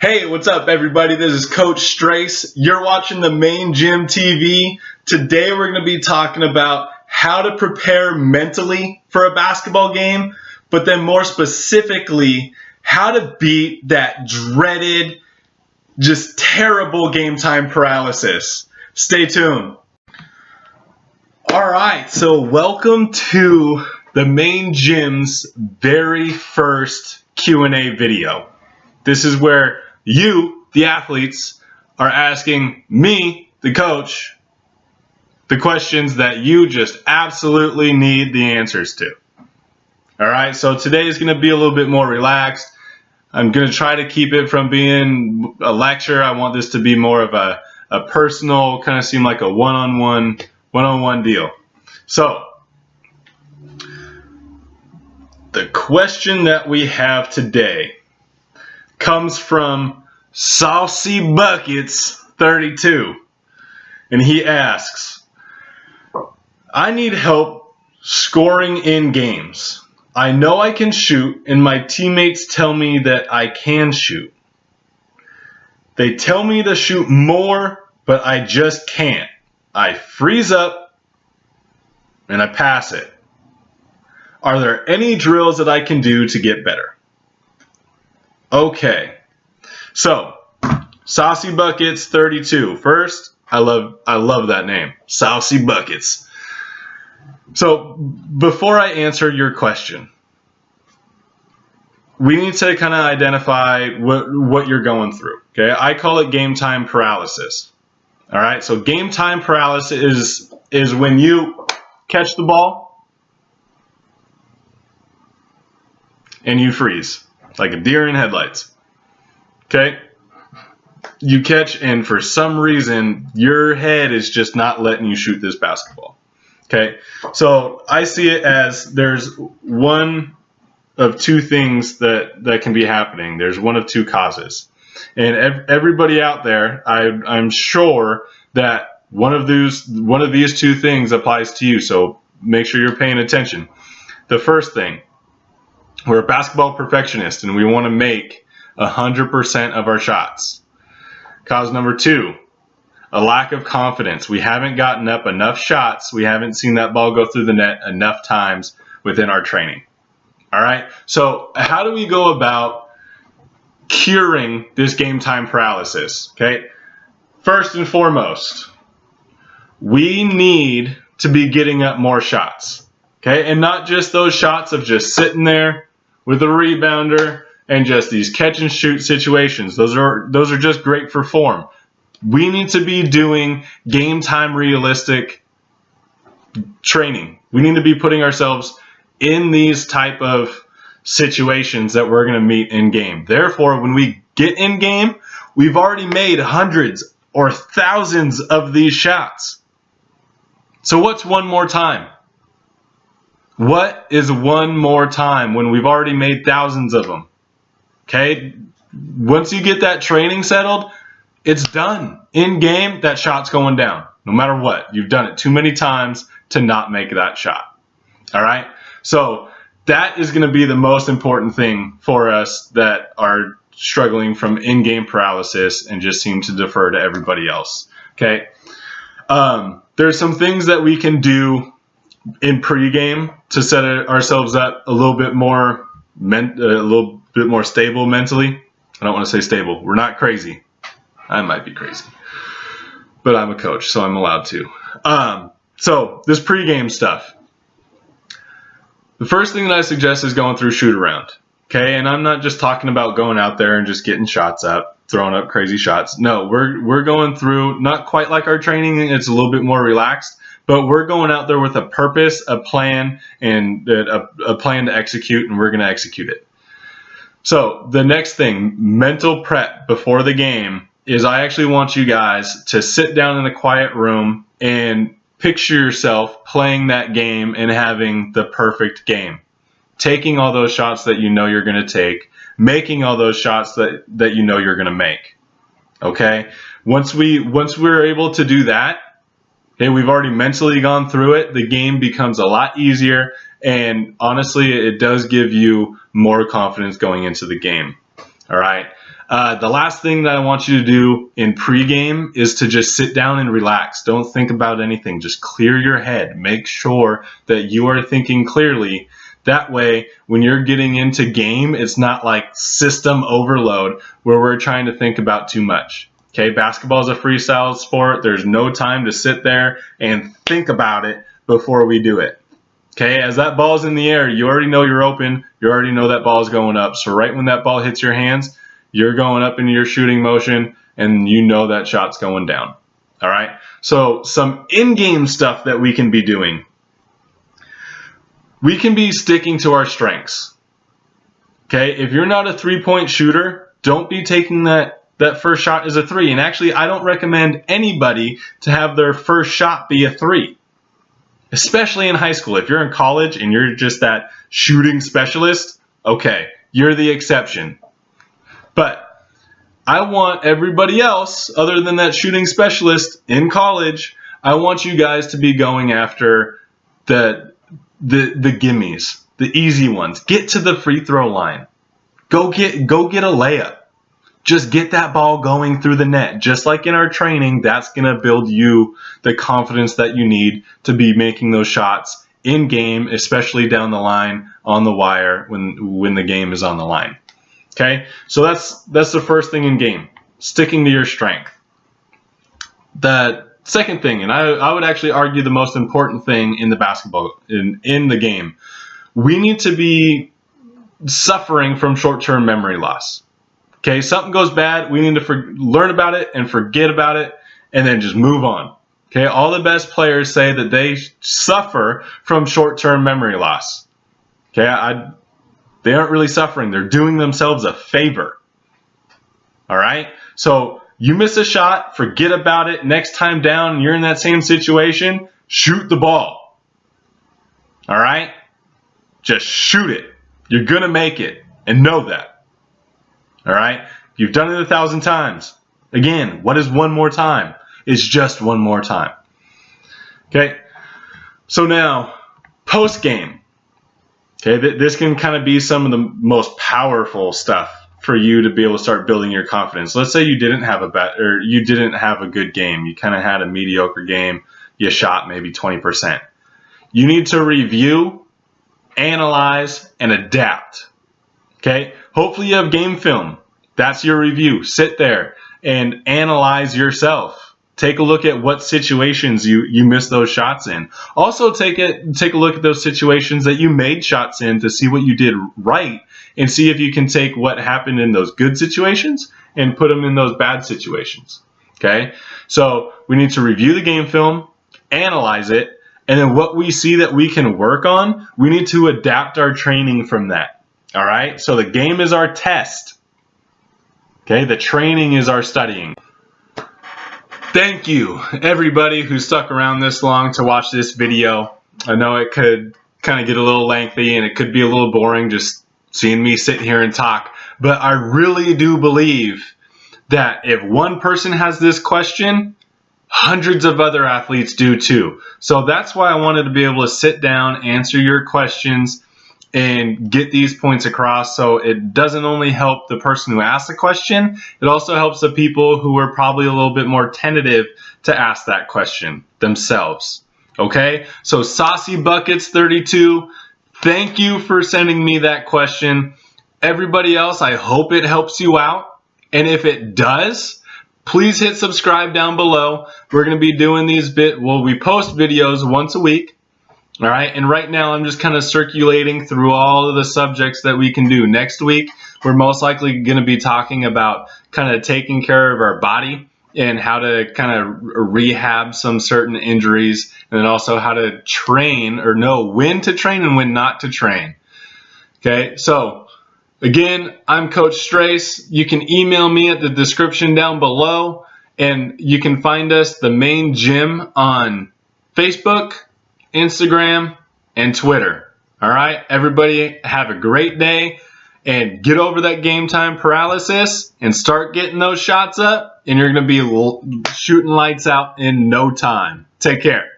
Hey, what's up everybody? This is Coach Strace. You're watching the Main Gym TV. Today we're going to be talking about how to prepare mentally for a basketball game, but then more specifically, how to beat that dreaded, just terrible game time paralysis. Stay tuned. Alright, so welcome to the Main Gym's very first Q&A video. This is where you, the athletes, are asking me, the coach, the questions that you just absolutely need the answers to. Alright, so today is going to be a little bit more relaxed. I'm going to try to keep it from being a lecture. I want this to be more of a personal, kind of seem like a one-on-one deal. So, the question that we have today comes from Saucy Buckets 32, and he asks, I need help scoring in games. I know I can shoot, and my teammates tell me that I can shoot. They tell me to shoot more, but I just can't. I freeze up, and I pass it. Are there any drills that I can do to get better? Okay, so Saucy Buckets 32. First, I love that name, Saucy Buckets. So before I answer your question, we need to kind of identify what you're going through. Okay, I call it game time paralysis. All right, so game time paralysis is when you catch the ball and you freeze. Like a deer in headlights. Okay? You catch, and for some reason, your head is just not letting you shoot this basketball. Okay? So I see it as there's one of two things that can be happening. There's one of two causes. And everybody out there, I'm sure that one of these two things applies to you. So make sure you're paying attention. The first thing, we're a basketball perfectionist and we want to make 100% of our shots. Cause number two, a lack of confidence. We haven't gotten up enough shots. We haven't seen that ball go through the net enough times within our training. All right. So how do we go about curing this game time paralysis? Okay. First and foremost, we need to be getting up more shots. Okay. And not just those shots of just sitting there with a rebounder and just these catch and shoot situations. Those are just great for form. We need to be doing game time realistic training. We need to be putting ourselves in these type of situations that we're going to meet in game. Therefore, when we get in game, we've already made hundreds or thousands of these shots. So what's one more time? What is one more time when we've already made thousands of them? Okay, once you get that training settled, it's done. In game, that shot's going down. No matter what, you've done it too many times to not make that shot. All right, so that is going to be the most important thing for us that are struggling from in-game paralysis and just seem to defer to everybody else. Okay, there's some things that we can do in pregame to set ourselves up a little bit more stable mentally. I don't want to say stable. We're not crazy. I might be crazy, but I'm a coach, so I'm allowed to. So this pregame stuff. The first thing that I suggest is going through shoot around. Okay, and I'm not just talking about going out there and just getting shots up, throwing up crazy shots. No, we're going through not quite like our training. It's a little bit more relaxed. But we're going out there with a purpose, a plan, and a plan to execute, and we're going to execute it. So the next thing, mental prep before the game, is I actually want you guys to sit down in a quiet room and picture yourself playing that game and having the perfect game. Taking all those shots that you know you're going to take, making all those shots that you know you're going to make. Okay? Once we're able to do that, okay, we've already mentally gone through it. The game becomes a lot easier, and honestly, it does give you more confidence going into the game. All right. The last thing that I want you to do in pregame is to just sit down and relax. Don't think about anything. Just clear your head. Make sure that you are thinking clearly. That way, when you're getting into game, it's not like system overload where we're trying to think about too much. Okay, basketball is a freestyle sport. There's no time to sit there and think about it before we do it. Okay, as that ball's in the air, you already know you're open. You already know that ball's going up. So right when that ball hits your hands, you're going up into your shooting motion, and you know that shot's going down. All right, so some in-game stuff that we can be doing. We can be sticking to our strengths. Okay, if you're not a three-point shooter, don't be taking that first shot as a three. And actually, I don't recommend anybody to have their first shot be a three, especially in high school. If you're in college and you're just that shooting specialist, okay, you're the exception. But I want everybody else, other than that shooting specialist in college, I want you guys to be going after the gimmies, the easy ones. Get to the free throw line. Go get a layup. Just get that ball going through the net. Just like in our training, that's going to build you the confidence that you need to be making those shots in game, especially down the line on the wire when the game is on the line. Okay? So that's the first thing in game, sticking to your strength. The second thing, and I would actually argue the most important thing in the basketball, in the game, we need to be suffering from short-term memory loss. Okay, something goes bad, we need to learn about it and forget about it and then just move on. Okay, all the best players say that they suffer from short-term memory loss. Okay, they aren't really suffering. They're doing themselves a favor. All right, so you miss a shot, forget about it. Next time down, you're in that same situation, shoot the ball. All right, just shoot it. You're going to make it, and know that. All right? You've done it 1,000 times. Again, what is one more time? It's just one more time. Okay? So now, post-game. Okay, this can kind of be some of the most powerful stuff for you to be able to start building your confidence. Let's say you didn't have a good game. You kind of had a mediocre game. You shot maybe 20%. You need to review, analyze, and adapt. Okay? Hopefully you have game film. That's your review. Sit there and analyze yourself. Take a look at what situations you missed those shots in. Also take a look at those situations that you made shots in to see what you did right and see if you can take what happened in those good situations and put them in those bad situations. Okay? So we need to review the game film, analyze it, and then what we see that we can work on, we need to adapt our training from that. All right, so the game is our test. Okay, the training is our studying. Thank you, everybody who stuck around this long to watch this video. I know it could kind of get a little lengthy and it could be a little boring just seeing me sit here and talk, but I really do believe that if one person has this question, hundreds of other athletes do too. So that's why I wanted to be able to sit down, answer your questions, and get these points across, so it doesn't only help the person who asked the question, it also helps the people who are probably a little bit more tentative to ask that question themselves. Okay, so Saucy Buckets 32, thank you for sending me that question. Everybody else, I hope it helps you out, and if it does, please hit subscribe down below. We're going to be doing these we post videos once a week. All right, and right now I'm just kind of circulating through all of the subjects that we can do. Next week, we're most likely going to be talking about kind of taking care of our body and how to kind of rehab some certain injuries, and then also how to train or know when to train and when not to train. Okay, so again, I'm Coach Strace. You can email me at the description down below, and you can find us, the main gym, on Facebook, Instagram, and Twitter. All right, everybody have a great day and get over that game time paralysis and start getting those shots up, and you're going to be shooting lights out in no time. Take care.